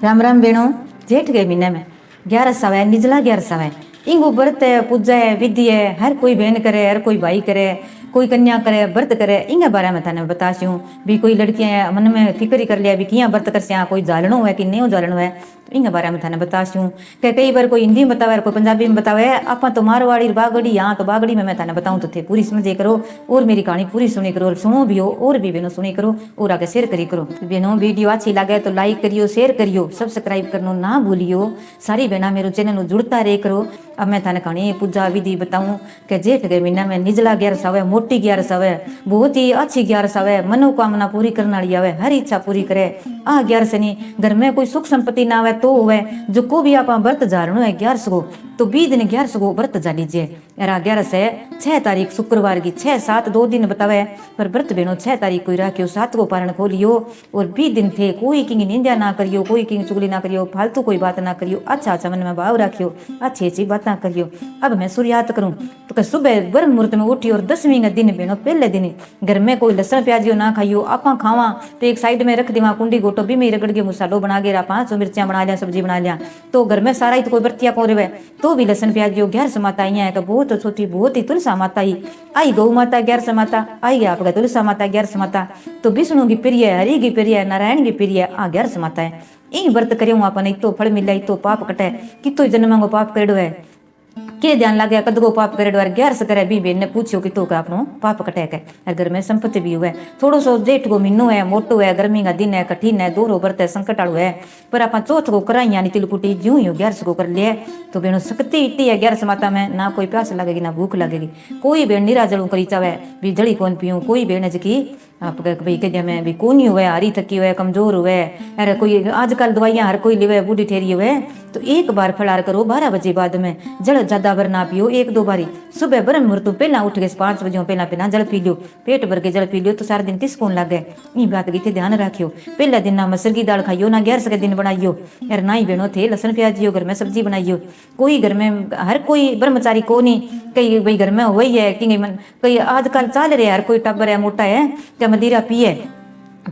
राम राम बेणो। जेठ के महीने में 11 सवा निजला 11 सवा इंगो व्रत है, पूजा है, विधि है, हर कोई बहन करे, हर कोई भाई करे, कोई कन्या करे, व्रत करे। इंगे बारे में थाने बताऊं भी कोई लड़कियां मन में फिक्र ही कर लिया भी किया व्रत कर कोई जालनो है कि नहीं जालनो है। इंगे बारे में थाने बताऊं कि कई बार कोई हिंदी में बतावे, कोई पंजाबी में बतावे। आप तो मारवाड़ी बागड़ी, यहाँ तो बागड़ी में मैं थाने बताऊं तो थे पूरी समझे करो और मेरी कहानी पूरी सुनी करो, सुनो भी हो और भी बहनों सुनी करो और आगे शेयर करी करो। बहनों वीडियो अच्छी लगे तो लाइक करियो, शेयर करियो, सब्सक्राइब करना ना भूलियो। सारी बहना मेरे चैनल जुड़ता रहे करो। अब मैं थाने कहानी पूजा विधि बताऊं कि जेठ के महीना में निजला 11 सवा मोटी 11 सवा बहुत ही अच्छी 11 सवा मनोकामना पूरी करने वाली आवे, हर इच्छा पूरी करे। आ 11 शनि घर में कोई सुख संपत्ति ना आवे तो हुए जो को भी आप व्रत जारणो है 11 को तो 20 दिन 11 को व्रत जा लीजिए। 11 से 6 तारीख शुक्रवार की 6-7 2 दिन बतावे पर व्रत बहनों 6 तारीख को रखियो, 7 को पारण खोलियो और 20 दिन थे कोई की निंदा ना करियो, कोई की चुगली ना करियो, फालतू कोई बात ना करियो, अच्छा अच्छा मन में भाव रखियो, अच्छी अच्छी बातें करियो। अब मैं शुरुआत करूं तो सुबह ब्रह्म मुहूर्त में उठी और 10वीं का दिन बहनों पहले दिन घर में कोई लसन प्याजियो ना खाइयो, आपा खावा तो एक साइड में रख देवा कुंडी गोटो भी में रगड़ के मसालो बना के रहा, 5 मिर्चियां बना लिया, सब्जी बना लिया तो घर में सारा ही तो कोई बर्तिया को रहे तो भी लसन प्याजियो। 11 माता आई है बहुत छोटी बहुत ही तुलसा माता ही आई, गौ माता 11 माता आई, आपका तुलसा माता 11 माता तो विष्णु की प्रिय, हरि की प्रिय, नारायण की प्रिय आ 11 माता है। इन व्रत करियो अपन तो फल मिले, तो पाप कटे, कितो जन्म को पाप करेडो है के ध्यान लगे कद को पाप करे 11 करे भी बहन ने पूछो कि तो का अपनो पाप कटे के अगर में संपत्ति भी हुए थोड़ो सो जेठ को महीनो है, मोटो है, गर्मी का दिन है, कठिन है, दूर व्रत है, संकट आलू है पर आप चौथ को कराई यानी तिलकुटी ज्यों ही 11 को कर लिए तो बहनों शक्ति इतनी है 11 माता में ना कोई प्यास लगेगी ना भूख लगेगी। कोई बहन निराजलू करी चावे भी जड़ी कौन पीऊँ, कोई बहन जी आप भाई कह में भी कौन हुए, हारी थकी हुए, कमजोर हुए, अरे कोई आजकल दवाइयाँ हर कोई लिवे, बूढ़ी ठेरी हुए तो एक बार फलार करो 12 बजे बाद में जल ज्यादा बर ना पियो, 1-2 बारी सुबह ब्रह्म मुहूर्त पहला उठ के 5 बजे पहला पहला जल पी लियो, पेट भर के जल पी लियो तो सारा दिन तिसकून लग गए। ये बात की ध्यान रखियो। पहला दिन ना मसर की दाल खाइयो ना 11 के दिन बनाइयो, यार ना ही बहनों थे लसन प्याजियो, घर में सब्जी बनाइयो। कोई घर में हर कोई ब्रह्मचारी को नहीं कई भाई घर में वही है कि कई आजकल चल रहे हर कोई टब्बर है मोटा है क्या मदिरा पिए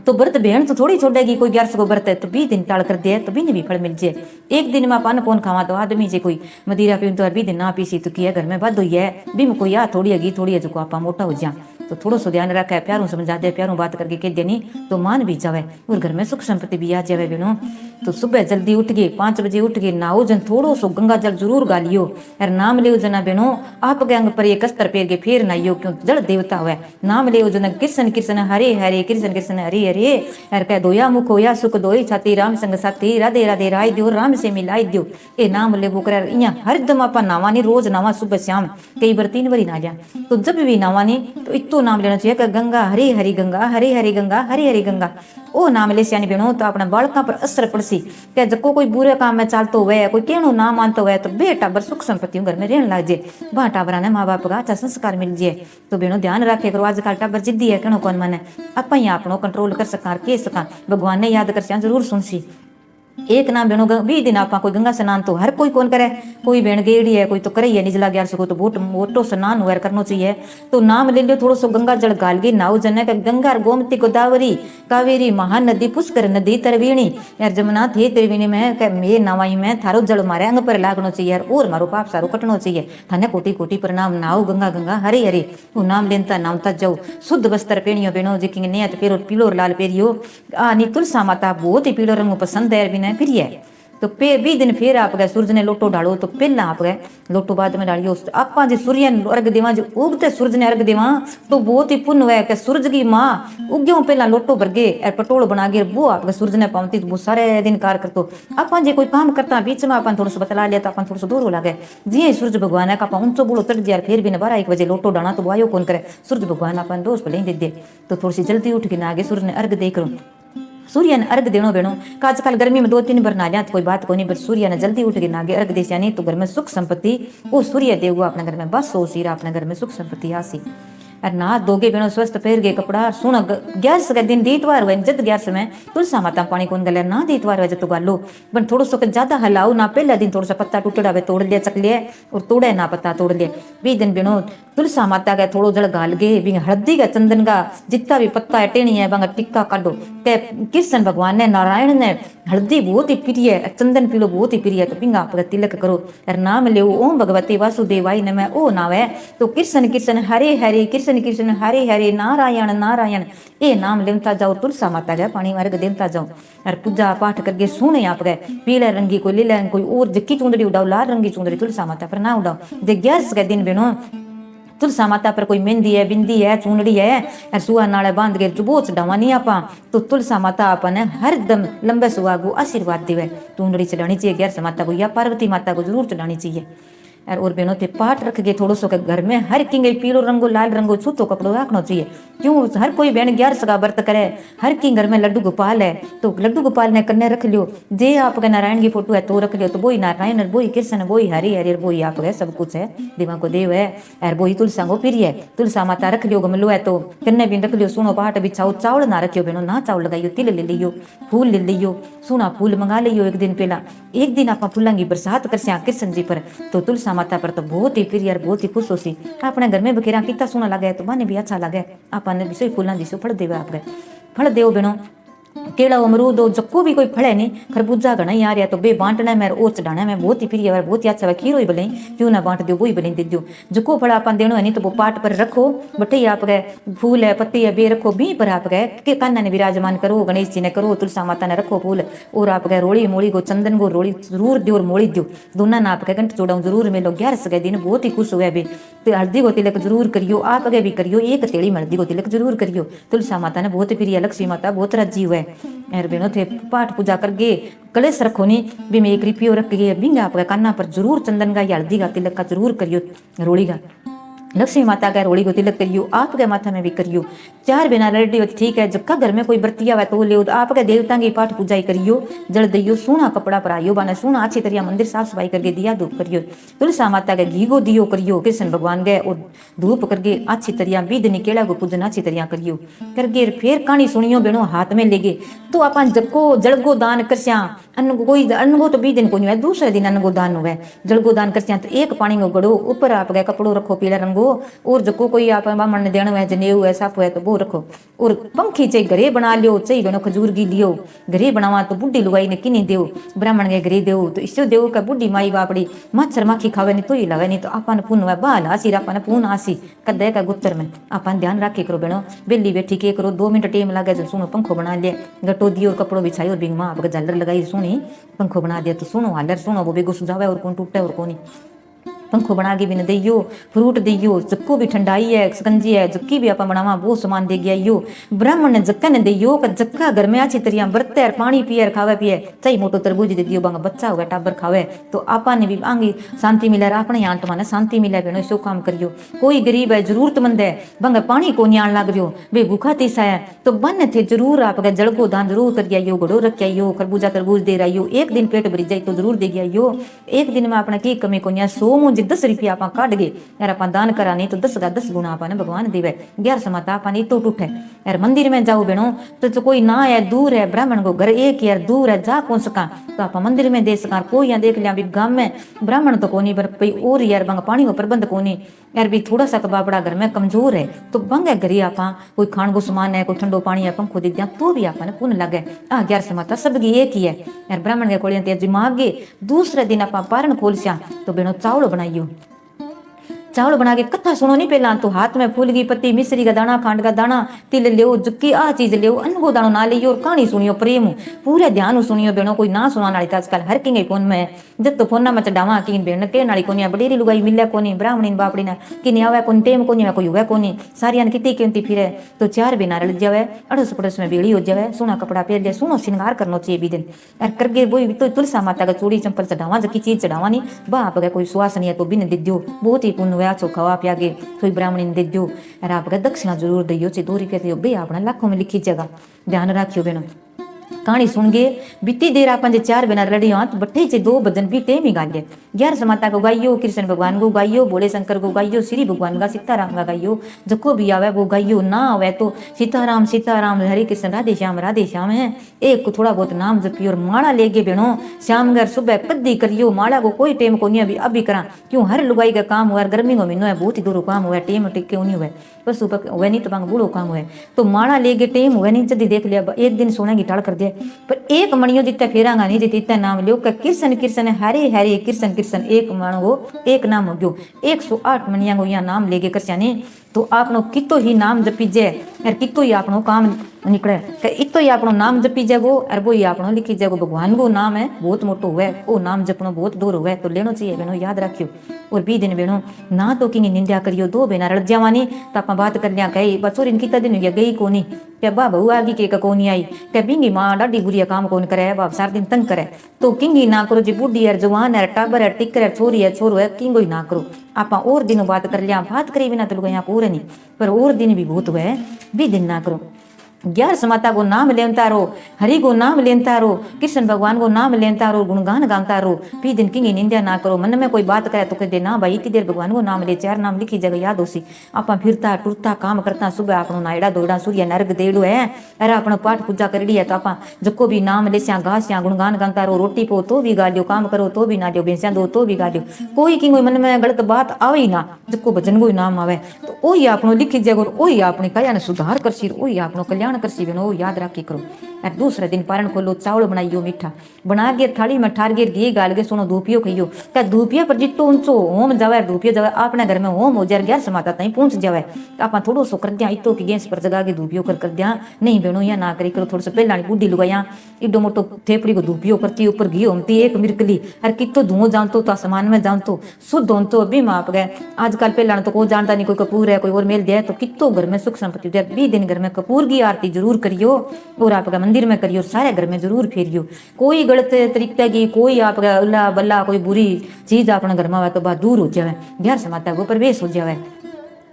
तो व्रत बहन तो थोड़ी छोड़ेगी। कोई 11 को व्रत है तो 20 दिन टाल कर दे तो भी नहीं भी फल मिल जाए। एक दिन में पान कौन खावा तो आदमी जे कोई मदिरा पी तो 20 दिन ना पीसी तो किया घर में बद हुई है भी में कोई आ थोड़ी है थोड़ी है जो आप मोटा हो जा तो थोड़ा सा ध्यान रखा है, प्यारों समझा दे, प्यारों बात करके कह देनी तो मान भी जावे और घर में सुख संपत्ति भी आ जावे। बहनों तो सुबह जल्दी उठ गए 5 बजे उठ गए नहाओ जन थोड़ो सो गंगा जल जरूर गालियो और नाम ले जना बहनों आपके अंग पर एक अस्तर पेर के फिर नहाइयो क्यों जल देवता हुआ नाम ले जन कृष्ण कृष्ण हरे हरे कृष्ण कृष्ण हरे हरे हर कह दोया मुख होया सुख दोई छाती राम संग साथी राधे राधे राय दियो राम से मिलाई दियो ए नाम ले वो कर हरदम आप नावानी रोज नावा सुबह शाम कई बार 3 बारी ना जा तो जब भी नावानी तो इतो नाम लेना चाहिए कि गंगा हरे हरी गंगा हरे हरी गंगा हरे हरी गंगा ओ नाम ले सियानी बहनों तो अपना बालका पर असर पड़सी क्या जब कोई बुरे काम में चलते हुए कोई कहनो ना मानते हुए तो बेटा बर सुख संपत्ति घर में रहने लग जाए वहाँ टाबरा ने माँ बाप का अच्छा संस्कार मिल जाए। तो बहनों ध्यान रखे करो आजकल टाबर जिद्दी है कहनो कौन माने आप ही अपनो कंट्रोल कर सका के सका भगवान ने याद कर जरूर सुनसी। एक नाम बहनों 20 दिन आप कोई गंगा स्नान तो हर कोई कौन करे, कोई बहन गेड़ी है कोई तो करे है निजला 11 को तो बहुत मोटो स्नान हुआ करना चाहिए तो नाम ले लियो थोड़ा सो गंगा जल गाल के नाव जने का गंगा गोमती गोदावरी कावेरी महानदी पुष्कर नदी तरवीणी यार जमुना थे त्रिवेणी में मे नवाई में थारो जल मारे अंग पर लागनो चाहिए यार और मारो पाप सारो कटनो चाहिए थाने कोटि कोटि प्रणाम नाव गंगा गंगा हरे हरे वो नाम लेनता नामता जाओ शुद्ध वस्त्र पहनियो बहनों जी नियत पेरो पीलो लाल पेरियो आ नी तुलसा माता बहुत ही पीलो रंग पसंद है फिर है तो 20 दिन फिर आप गए सूरज ने लोटो डालो तो पहला आप गए लोटो बाद में डालियो आप जो सूर्य अर्घ देवा जो उगते सूरज ने अर्घ देवा तो बहुत ही पुण्य है कि सूरज की माँ उग्यो पहला लोटो भर गए और पटोल बना गए वो आप सूरज ने पावती तो वो सारे दिन कार कर तो आप जो कोई काम करता बीच में अपन थोड़ा सा बतला लिया तो अपन थोड़ा सा दूर हो लगे जी सूरज भगवान है आप ऊंचो बोलो तट दिया फिर भी न 12-1 बजे लोटो डाना तो वो आयो कौन करे सूरज भगवान अपन रोज पहले दे दे तो थोड़ी सी जल्दी उठ के ना आगे सूरज ने अर्घ दे करो सूर्य ने अर्घ देनो बेनो का आजकल गर्मी में 2-3 बार ना कोई बात को नहीं बट सूर्य ने जल्दी उठ के नागे अर्घ दे यानी तो घर में सुख संपत्ति वो सूर्य देव अपने घर में बस हो सी अपने घर में सुख संपत्ति आसी। और ना दोगे बेनो स्वस्थ पहर गए कपड़ा सुन ग्यारस के दिन दीतवार हुए जद ग्यारस में तुलसा माता पानी कौन गले ना दीतवार हुए जब तो गालो बन थोड़ा सा ज्यादा हलाओ ना पहला दिन थोड़ा सा पत्ता टूटड़ा हुए तोड़ लिया चक लिया और तोड़े ना पत्ता तोड़ लिया 20 दिन बेनो तुलसा माता का थोड़ो जड़ गाल गए भी हल्दी का चंदन का जितना भी पत्ता है टेणी है बंगा टिक्का काटो के कृष्ण भगवान ने नारायण ने हल्दी बहुत ही प्रिय है चंदन पीलो बहुत ही प्रिय है तो बिंगा आप तिलक करो और नाम ले ओम भगवती वासुदेवाई नमः ओ नाम है तो कृष्ण कृष्ण हरे हरे कृष्ण कृष्ण हरे हरे नारायण नारायण ये नाम लेता जाओ तुलसा माता का पानी मार्ग देता जाओ और पूजा पाठ करके सुने आप गए पीले रंगी कोई लीला कोई और जक्की चुंदड़ी उड़ाओ लाल रंगी चुंदड़ी तुलसा माता पर ना उड़ाओ दे ग्यारस के दिन बेनो तुलसा माता पर कोई मेहंदी है बिंदी है चूनड़ी है और सुहा नाले बांध के जुबो चढ़ावा नहीं आपा तो तुलसा माता आपने हर दम लंबे सुहा को आशीर्वाद देवे चूनड़ी चढ़ानी चाहिए ग्यारस माता को या पार्वती माता को जरूर चढ़ानी चाहिए और बहनों ते पाठ रख के थोड़ो सो के घर में हर किंग पीलो रंगो लाल रंगो छूतो कपड़ो रखना चाहिए क्यों हर कोई बहन 11 का व्रत करे हर की घर में लड्डू गोपाल है तो लड्डू गोपाल ने कन्ने रख लियो जे आपके नारायण की फोटो है तो रख लियो तो वही नारायण वही कृष्ण वही हरि हरि वही आपके सब कुछ है दिमाग को देव है और वही तुलसा को प्रिय है तुलसा माता रख लियो गमलो है तो कन्ने भी रख लियो सुनो पाठ बिछाओ चावल ना रखियो बहनों ना चावल लगाइयो तिल ले लियो फूल ले लियो सुना फूल मंगा लियो एक दिन पहला एक दिन आप फूलों की बरसात कर कृष्ण जी पर तो तुलसा माता पर तो बहुत ही प्रिय और बहुत ही खुश होसी अपने घर में बखेरा कितना सोना लगे तो माने भी अच्छा लगे आपने भी फूलों जिसो फल देवे आप फल देव बनो केड़ा अमरूद हो जको भी कोई फड़े नहीं खरबूजा घना ही आ रहा तो बे बांटना में और चढ़ाना में बहुत ही प्रिय है बहुत ही अच्छा है खीरो ही भले क्यों ना बांट दो वही भले दे दो जको फड़ा अपन देनो है नहीं तो वो पाट पर रखो बटे आप गए फूल है पत्ती है बे रखो भी पर आप गए के कान्ना ने विराजमान करो गणेश जी ने करो तुलसा माता ने रखो फूल और आप गए रोड़ी मोड़ी को चंदन को रोड़ी जरूर दो और मोड़ी दो दोनों ना आप गए घंट जोड़ाऊ जरूर मिलो 11 गए दिन बहुत ही खुश हुए भी हल्दी को तिलक जरूर करियो आप आगे भी करियो एक तेड़ी में हल्दी को तिलक जरूर करियो तुलसा माता ने बहुत प्रिय लक्ष्मी माता बहुत राजी हुए यार बहनों थे पाठ पूजा करके कलेश रखो नहीं भी मैं एक रिपियो रख गए बिंगा आपका कान्ना पर जरूर चंदन का या हल्दी का तिलक का जरूर करियो रोड़ी का लक्ष्मी माता का रोड़ी को तिलक करियो आपके माथा में भी करियो 4 बिना रेडी होती ठीक है जब घर में कोई बर्तिया हुआ तो ले आपके देवता की पाठ पूजा करियो जल दियो सोना कपड़ा पराइयो बाने सोना अच्छी तरह मंदिर साफ सफाई करके दिया धूप करियो तुलसा माता के घी को दियो करियो कृष्ण भगवान गए और धूप करके अच्छी तरह विध निकेला को पूजन अच्छी तरह करियो करके फिर कहानी सुनियो बेनो हाथ में लेगे तो अपन जको जड़गो दान करस्या अन्न कोई अन्न को तो 20 दिन को नहीं है दूसरे दिन अन्न को दान हुआ जड़गो दान करस्या तो एक पानी को गड़ो ऊपर आप गए कपड़ो रखो पीला रंगो और जको कोई आप बामण ने देना है जनेऊ है साफ है तो वो रखो और पंखी चाहिए घरे बना लियो चाहिए बनो खजूर की लियो घरे बनावा तो बुढ़ी लुगाई ने किनी देव ब्राह्मण के घरे देव तो इससे देव का बुढ़ी माई बापड़ी मच्छर माखी खावे नहीं तो ही लगे नहीं तो अपन पुन हुआ बाल आसी अपन पुन आसी कदे का गुत्तर में अपन ध्यान रखे करो बेनो बेली बैठी के करो 2 मिनट टेम लगे जो सुनो पंखो बना लिया गटो दियो और कपड़ो बिछाई और बिंग माँ आपका झालर लगाई सुनी पंखो बना दिया तो सुनो हालर सुनो वो बेगो सुझावे और कौन टूटे और कौन पंखो बना के भी न दियो फ्रूट दियो जक्को भी ठंडाई है सकंजी है जक्की भी आप बनावा वो सामान दे गया यो ब्राह्मण ने जक्का ने दियो का जक्का घर में अच्छी तरह बरते और पानी पिए खावे पिए चाहिए मोटो तरबूज दे दियो बांगा बच्चा हुआ टाबर खावे तो आपा ने भी आंगी शांति मिले अपने आंटमा ने शांति मिले बेनो सो काम करियो कोई गरीब है जरूरतमंद है बांगा पानी को नहीं आन लग रियो वे भूखा तीसा है तो बन थे जरूर आप जड़को दान जरूर कर आइयो घड़ो रख आइयो खरबूजा तरबूज दे रहियो एक दिन पेट भरी जाए तो जरूर दे आइयो एक दिन में अपना की कमी को 100 10 रुपया आप काट गए यार आप दान करा नहीं तो 10 का 10 गुना आपने भगवान देवे 11 माता अपन तो टूटे यार मंदिर में जाओ बेनो तो कोई ना है दूर है ब्राह्मण को घर एक यार दूर है जा कौन सका तो आप मंदिर में दे सका कोई यहाँ देख लिया भी गांव में ब्राह्मण तो कोनी पर और यार बंग पानी को प्रबंध कोनी यार भी थोड़ा सा कबाबड़ा घर में कमजोर है तो बंग घरी आप कोई खान को सामान है कोई ठंडो पानी है पंखो दे दिया तो भी आपने पुण्य लगे 11 माता सबकी एक ही है यार ब्राह्मण के कोलियां दिमागे दूसरे दिन आप पारण खोलस्या तो बेनो चावल बनाइयो चावल बना के कथा सुनो नहीं पहला तो हाथ में फूल की पत्ती मिश्री का दाना खांड का दाना तिल लियो जुक्की आ चीज लियो अन्न को दानो ना लियो और कहानी सुनियो प्रेम पूरे ध्यान सुनियो बेनो कोई ना सुना नाली आजकल हर किंगे फोन में जब तो फोन में चढ़ावा की बेन के नाली कोनी बडेरी लुगाई मिले कोनी ब्राह्मणी बापड़ी ने कि आवे कोनी टेम कोनी कोई हुए कोनी सारिया ने कितनी कीमती फिरे तो 4 बिना रल जावे अड़ोस पड़ोस में बेड़ी हो जावे सोना कपड़ा पहन लिया सुनो श्रृंगार करना चाहिए भी दिन और करके वही तो तुलसा माता का चूड़ी चंपल चढ़ावा जकी चीज चढ़ावा नहीं बाप गए कोई सुहासनी है तो बिन दे दो बहुत ही पुण्य हुआ चो खवा प्यागे कोई ब्राह्मणी ने दे दो और आप दक्षिणा जरूर दियो 2 रुपये बे अपना लाखों में लिखी जगह ध्यान रखियो बेनो कहानी सुन गए। बीती देर आप 4 बिना लड़ी हाथ बट्ठे से 2 बदन भी टेम ही गाइए। 11 माता को गाइयो, कृष्ण भगवान को गाइयो, भोले शंकर को गाइयो, श्री भगवान का सीताराम का गाइयो, जको भी आवे वो गाइयो। ना आवे तो सीताराम सीताराम, हरे कृष्ण राधे श्याम है। एक को थोड़ा बहुत नाम जपियो और माला लेके बेनो श्याम घर सुबह कद्दी करियो। माला को कोई टेम को नहीं अभी करा, क्यों हर लुगाई का काम हुआ, गर्मी को महीनो है बहुत ही दूर काम हुआ, टेम टिक के नहीं हुआ, बस वह नहीं तो बूढ़ो काम हुआ। तो माला लेके टेम हुआ नहीं, जल्दी देख लिया एक दिन सोने की टाल कर दिया। पर एक मणियो जितना फेरांगा नहीं जितना नाम लियो कृष्ण कृष्ण हरे हरे कृष्ण कृष्ण, एक मानो एक नाम हो गयो। 108 मणिया को यहाँ नाम लेके कर तो आपनो कितो ही नाम जपी जाए और कितो ही आपनो काम निकले, इतो ही आपनो नाम जपी जागो और वो ही आपनो लिखी जागो। भगवान को नाम है बहुत मोटो हुआ, वो नाम जपनो बहुत दूर हुआ, तो लेनो चाहिए बेनो, याद रखियो। और 20 दिन बेनो ना तो कि निंदा करियो, 2 बेना रड़ जावानी तो आप बात कर लिया कही बचोरी कितना दिन हो गया गई कोनी, क्या बा बहू आगी के कोनी आई, क्या बिंगी माँ डाडी बुरी काम कौन करे, बाप सार दिन तंग करे, तो किंगी ना करो जी, बुढ़ी है जवान है टाबर है टिकर है छोरी है छोरो है, किंगो ही ना करो। आप और दिन बात कर लिया, बात करी बिना तो यहाँ पूरे नहीं, पर और दिन भी बहुत हुए, 20 दिन ना करो। 11 माता को नाम लेता रहो, हरि को नाम लेता रहो, कृष्ण भगवान को नाम लेता रहो, गुणगान गाता रहो। 20 दिन की निंदा ना करो। मन में कोई बात करे तो कह दे ना भाई इतनी देर भगवान को नाम ले, 4 नाम लिखी जगह याद होसी। आप फिरता टुरता काम करता, सुबह आपनो नायड़ा दौड़ा सूर्य नर्ग देड़ो है, अरे अपनो पाठ पूजा कर है, तो आप जको भी नाम ले घास या गुणगान गाता रहो। रोटी पो तो भी गा लियो, काम करो तो भी ना लियो, भैंसा दो तो भी गा लियो, कोई की कोई मन में गलत बात आवे ही ना, जको भजन को नाम आवे तो वही आपनो लिखी जगह, वही आपने कल्याण सुधार करसी, वही आपनो कल्याण करसी बेनो, याद रखी करो। और दूसरे दिन पारण खोलो, चावल बनाइयो मीठा बना के थाली में ठार के घी गाल के सोनो धूपियो खाइयो। क्या धूपिया पर जितो ऊंचो होम जावे, धूपिया जावे अपने घर में होम हो जाए, 11 माता तई पहुंच जावे, आप थोड़ो सो कर दिया इतो की गैस पर जगा के धूपियो कर दिया। नहीं बेनो या ना करी करो, थोड़ा सा पहला बुढ़ी लुगाया इडो मोटो थेपड़ी को धूपियो करती, ऊपर घी होमती एक मिर्कली, और कितो धुओं जानतो तो आसमान में जानतो शुद्ध होतो अभी माप गए। आजकल पहला तो कोई जानता नहीं, कोई कपूर है कोई और मेल दिया, तो कितो घर में सुख संपत्ति दे। 20 दिन घर में कपूर की आरती जरूर करियो और आपका मंदिर में करियो, सारे घर में जरूर फेरियो। कोई गलत तरीके की कोई आपका अल्लाह बल्ला कोई बुरी चीज अपने घर में आवे तो बात दूर हो जाए, 11 माता को प्रवेश हो जाए।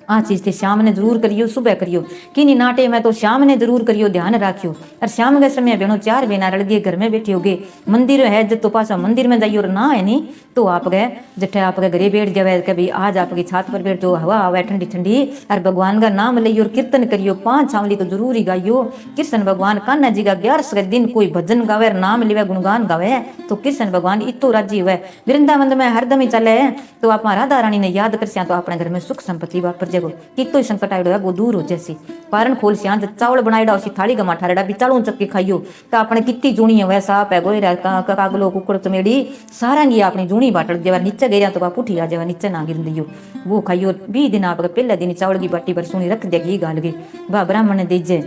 आ चीज थे शाम ने जरूर करियो, सुबह करियो, किन्हीं नाटे में तो शाम ने जरूर करियो, ध्यान रखियो। और शाम के समय बेनो 4 बेना रल गए, घर में बैठे होगे, मंदिर है जब तो पासा मंदिर में जाइयो, ना है नहीं तो आप गए जठे आपके घरे बैठ जावे, कभी आज आपकी छात पर बैठ जो हवा आवे ठंडी ठंडी, और भगवान का नाम लियो और कीर्तन करियो। 5 छावली तो जरूर ही गाइयो। कृष्ण भगवान कान्हा जी का 11 दिन कोई भजन गावे, नाम लिवे, गुणगान गावे, तो कृष्ण भगवान इतो राजी हुए। वृंदावन में हरदम ही चले, तो आप राधा रानी ने याद कर तो अपने घर में सुख संपत्ति वापर जगो, कितो संकट आयो है वो दूर हो जैसी। पारण खोल सिया चावल बनाईड़ा उसी थाली का माठा रेड़ा बिचाड़ू चक्के खाइयो, तो आपने कितनी जूनी है वैसा आप है गोयरा कागलो कुकड़ चमेड़ी सारंगी अपनी जूनी बाटल जब नीचे गिर तो आप उठी आ जाए, नीचे ना गिर दियो, वो खाइयो। 20 दिन आप पहले दिन चावल की बाटी पर सुनी रख देगी गाल गई, वाह ब्राह्मण ने दीजे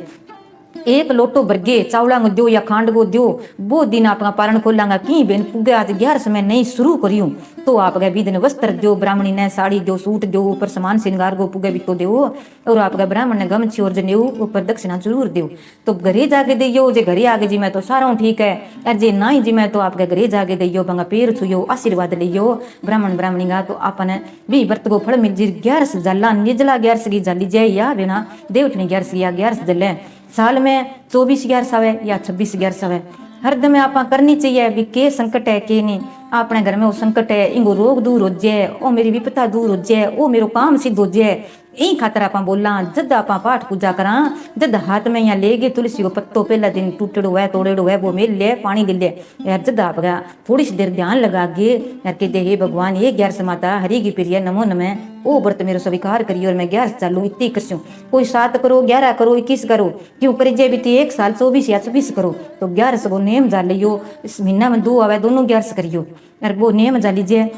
1 लोटो भरगे चावला को दो या खांड को दो। वो दिन आपका पारण खोलांगा की बेन पुगे आज 11 समय नहीं शुरू करियो, तो आप गए 20 दिन वस्त्र दो, ब्राह्मणी ने साड़ी दो, सूट दो, ऊपर समान श्रृंगार को पुगे भी तो दो, और आप गए ब्राह्मण ने गमछी और जनेऊ ऊपर दक्षिणा जरूर दो। तो घरे जाके दियो, जे घरे आगे जी मैं तो सारा ठीक है, और जे ना ही जी मैं तो आपके घरे जाके दियो, बंगा पैर छुयो, आशीर्वाद लियो ब्राह्मण ब्राह्मणी का, तो आपने भी व्रत को फल मिल जी। 11 जाला निजला 11 की जाली जय या बिना देवठनी 11 या 11 जले साल में 24 11 आवे या 26 11 आवे, हरदम आप करनी चाहिए। भी के संकट है के नहीं, अपने घर में वो संकट है, इनको रोग दूर हो जाए, ओ मेरी विपता दूर हो जाए, ओ मेरो काम सिद्ध हो जाए, यही खातर आप बोला जद आप पाठ पूजा करा, जद हाथ में यहाँ ले गए तुलसी को पत्तो, पहला दिन टूटड़ो है तोड़ेड़ो है वो मेल ले पानी ले ले यार, जद आप गया थोड़ी सी देर ध्यान लगा गे यार के दे हे भगवान ये 11 माता हरि की प्रिय नमो नमः, ओ व्रत मेरो स्वीकार करियो और मैं 11 चालू इतनी करसूँ, कोई 7 करो 11 करो 21 करो, क्यों करी जे भी 1 साल 24 या 26 करो, तो 11 को नेम जा लियो। इस महीना में 2 आवे दोनों 11 करियो, और वो नेम जा लीजिए।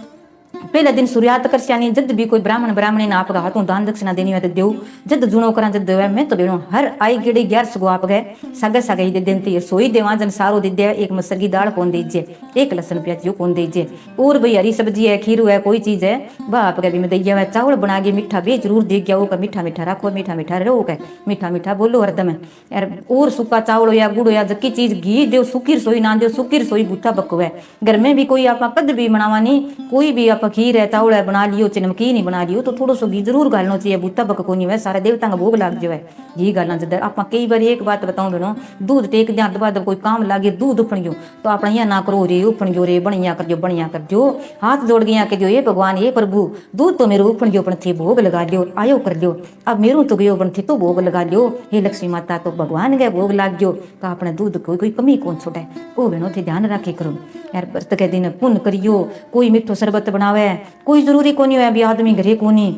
पहले दिन सूर्यात कर सियानी, जद भी कोई ब्राह्मण ब्राह्मणी ने आपका हाथों दान दक्षिणा देनी है तो देव, जद जुणो करा जद देवे मैं तो बेनो हर आई गेड़ी 11 को आप गए सागे सागे ही दे देती है, सोई देवा जन सारो दे दे, 1 मसर की दाल कौन दीजिए, 1 लहसुन प्याज जो कौन दीजिए, और भाई हरी सब्जी है खीरू है कोई चीज है वह आप गए भी मैं दैया है। चावल बना के मीठा भी जरूर दे गया, वो मीठा मीठा रखो, मीठा मीठा रहो के मीठा मीठा बोलो हरदम यार, और सूखा चावल या गुड़ या जक्की चीज घी दो, सुखी रसोई ना दो, सुखी रसोई बूथा बको है। घर में भी कोई आप कद भी बनावा नहीं, कोई भी आप खीर है चावल है बना लियो चे नमकीन ही बना लियो तो थोड़ा सो घी जरूर गालना चाहिए बूता बक को नहीं है सारे देवता का भोग लाग जाए घी गालना जद आप कई बार एक बात बताऊं बनो दूध टेक दिया दबा दब कोई काम लागे दूध उफण गयो तो अपना यहाँ ना करो रे उफण गयो रे बढ़िया कर जो हाथ जोड़ गया के जो ये भगवान ये प्रभु दूध तो मेरे उफण गयो पण थे भोग लगा लियो आयो कर लियो अब मेरू तो गयो पण थे तो भोग लगा लियो हे लक्ष्मी माता तो भगवान गए भोग लाग गयो तो अपने दूध कोई कमी कौन छोड़े ओ बहनों थे ध्यान रखे करो यार व्रत के दिन पुण्य करियो कोई मिठो शरबत बनावे कोई जरूरी कोनी है भी आदमी घरे कोनी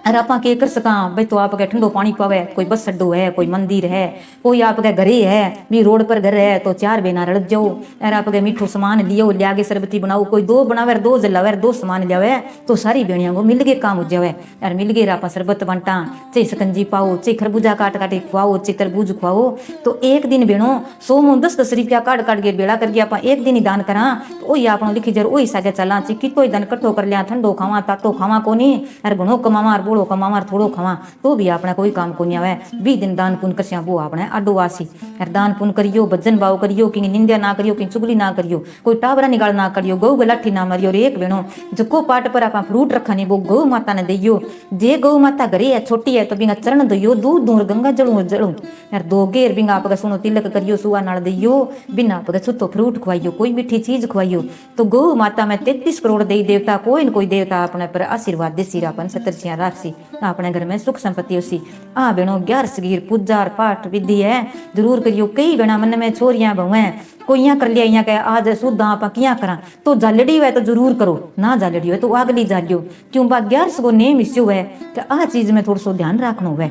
अरे आप के कर सका भाई तो आपके ठंडो पानी पावे कोई बस अड्डो है कोई मंदिर है कोई आपके घरे है भी रोड पर घर है तो चार बेना रड़ जाओ अरे आपके मीठो सामान लियो लिया शरबती बनाओ कोई दो बनावे दो जलावे दो सामान लियावे तो सारी बेणियों को मिल के काम हो जावे यार मिल गए आप शरबत बंटा चाहे सकंजी पाओ चाहे खरबूजा काट काट खुआओ चाहे तरबूज खुआओ तो एक दिन बेणो 100 मुँह 10 रुपया काट के बेड़ा करके आप एक दिन ही दान करा तो वही आप लिखी जर वही सागे चला ची कितो ही दान कट्ठो कर लिया ठंडो खावा तातो खावा कोनी अरे घणो कमावा बोलो कमावा थोड़ो खावा तो भी अपना कोई काम को नहीं आवे 20 दिन दान पुण्य करसिया वो अपने आडो वासी यार दान पुण्य करियो भजन भाव करियो कि निंदा ना करियो कि चुगली ना करियो कोई टाबरा निकाल ना करियो गौ गलाठी ना मारियो रे एक बेनो जको पाट पर आप फ्रूट रखनी वो गौ माता ने दियो जे गौ माता घरे है छोटी है तो बिना चरण दियो दूध दूर गंगा जलू जलू यार दो घेर बिना आप सुनो तिलक करियो सुआ नाल दियो बिना आप सुतो फ्रूट खुआइयो कोई मीठी चीज खुआइयो तो गौ माता में 33 करोड़ देवी देवता कोई न कोई देवता अपने पर आशीर्वाद देसी रापन सतरसिया राखसी अपने घर में सुख संपत्ति होसी आ बेनो 11 सगीर पूजा पाठ विधि है जरूर करियो कई बेना मन में छोरियां बहुए कोई यहाँ कर लिया यहाँ कह आज शुद्ध आप किया करा तो जालड़ी हुआ तो जरूर करो ना जालड़ी हुआ तो अगली जालियो क्यों बा 11 को नेम इश्यू है तो आ चीज में थोड़ा सो ध्यान रखना हुआ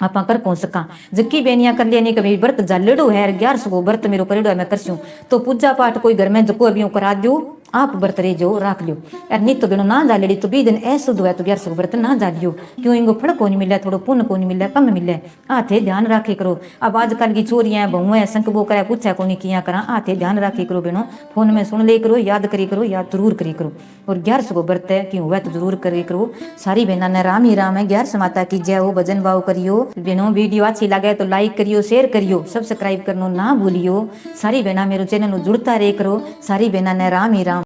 आप कर पहुंच सका जक्की बेनिया कर लिया नहीं कभी व्रत जालड़ो है 11 को व्रत मेरो करेडो है मैं करसूं तो पूजा पाठ कोई घर में जको अभी करा दो आप व्रत रह जाओ रख लियो यार नहीं तो बिनो ना जालड़ी तो 20 दिन ऐसा हुआ तो 11 व्रत ना जालियो क्यों इनको फल को नहीं मिले थोड़ा पुण्य को नहीं मिले कम मिले आते ध्यान रखे करो अब आजकल की चोरियां बहुएं संक वो करे पूछा को नहीं किया करा आते ध्यान रखे करो बिनो फोन में सुन ले करो याद करी करो याद जरूर करी करो और 11 को व्रत है क्यों हुआ तो जरूर करे करो सारी बहना ने राम ही राम है 11 माता की जय हो भजन भाव करियो बिनो वीडियो अच्छी लगे तो लाइक करियो शेयर करियो सब्सक्राइब करनो ना भूलियो सारी बहना मेरे चैनल जुड़ता रहे करो सारी बहना ने राम ही राम।